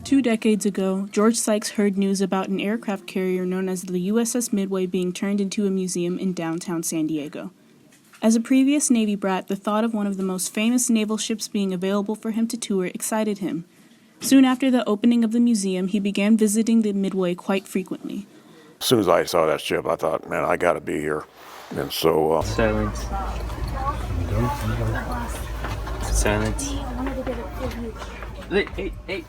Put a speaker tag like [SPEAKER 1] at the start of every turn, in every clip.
[SPEAKER 1] Two decades ago, George Sykes heard news about an aircraft carrier known as the USS Midway being turned into a museum in downtown San Diego. As a previous Navy brat, the thought of one of the most famous naval ships being available for him to tour excited him. Soon after the opening of the museum, he began visiting the Midway quite frequently.
[SPEAKER 2] As soon as I saw that ship, I thought, man, I gotta be here. And so...
[SPEAKER 3] Silence. Silence. Hey.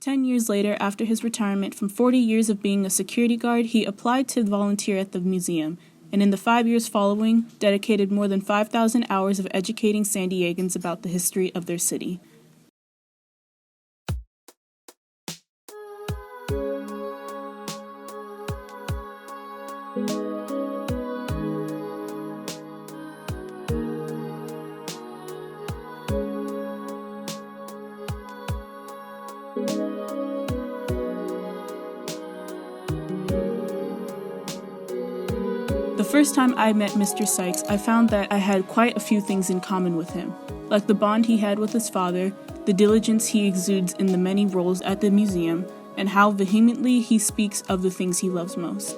[SPEAKER 1] 10 years later, after his retirement from 40 years of being a security guard, he applied to volunteer at the museum, and in the 5 years following, dedicated more than 5,000 hours of educating San Diegans about the history of their city. The first time I met Mr. Sykes, I found that I had quite a few things in common with him, like the bond he had with his father, the diligence he exudes in the many roles at the museum, and how vehemently he speaks of the things he loves most.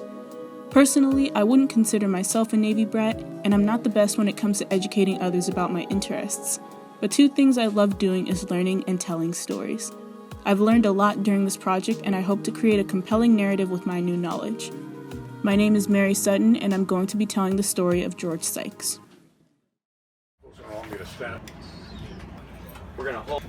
[SPEAKER 1] Personally, I wouldn't consider myself a Navy brat, and I'm not the best when it comes to educating others about my interests, but two things I love doing is learning and telling stories. I've learned a lot during this project, and I hope to create a compelling narrative with my new knowledge. My name is Mary Sutton, and I'm going to be telling the story of George Sykes.
[SPEAKER 3] We're gonna hold.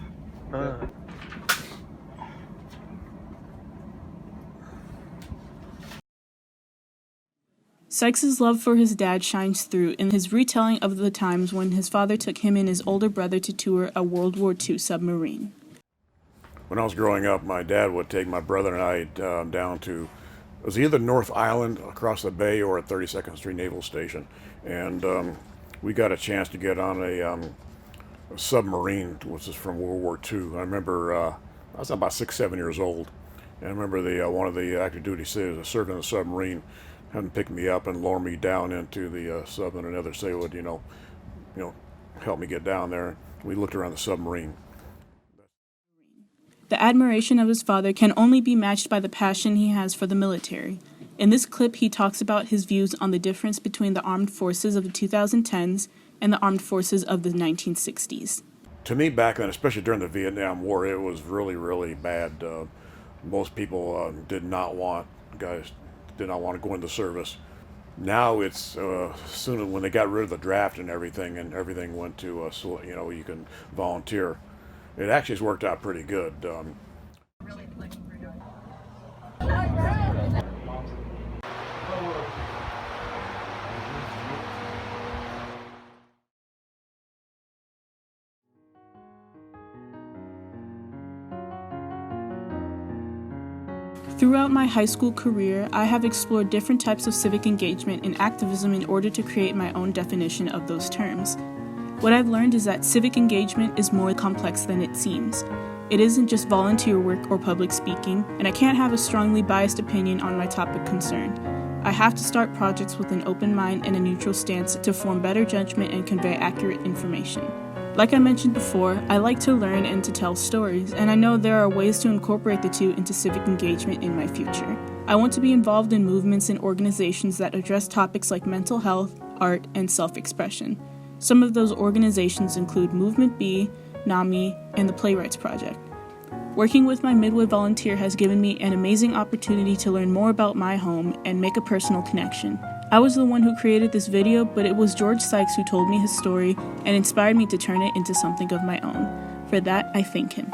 [SPEAKER 1] Sykes' love for his dad shines through in his retelling of the times when his father took him and his older brother to tour a World War II submarine.
[SPEAKER 2] When I was growing up, my dad would take my brother and I down to, it was either North Island across the bay or at 32nd Street Naval Station. And we got a chance to get on a submarine, which is from World War II. I remember I was about 6, 7 years old. And I remember one of the active duty sailors that served in the submarine having to pick me up and lower me down into the sub, and another sailor would, you know, help me get down there. We looked around the submarine.
[SPEAKER 1] The admiration of his father can only be matched by the passion he has for the military. In this clip, he talks about his views on the difference between the armed forces of the 2010s and the armed forces of the 1960s.
[SPEAKER 2] To me, back then, especially during the Vietnam War, it was really, really bad. Most people did not want to go into service. Now it's soon when they got rid of the draft and everything went to you can volunteer. It actually has worked out pretty good.
[SPEAKER 1] Throughout my high school career, I have explored different types of civic engagement and activism in order to create my own definition of those terms. What I've learned is that civic engagement is more complex than it seems. It isn't just volunteer work or public speaking, and I can't have a strongly biased opinion on my topic concerned. I have to start projects with an open mind and a neutral stance to form better judgment and convey accurate information. Like I mentioned before, I like to learn and to tell stories, and I know there are ways to incorporate the two into civic engagement in my future. I want to be involved in movements and organizations that address topics like mental health, art, and self-expression. Some of those organizations include Movement B, NAMI, and the Playwrights Project. Working with my Midway volunteer has given me an amazing opportunity to learn more about my home and make a personal connection. I was the one who created this video, but it was George Sykes who told me his story and inspired me to turn it into something of my own. For that, I thank him.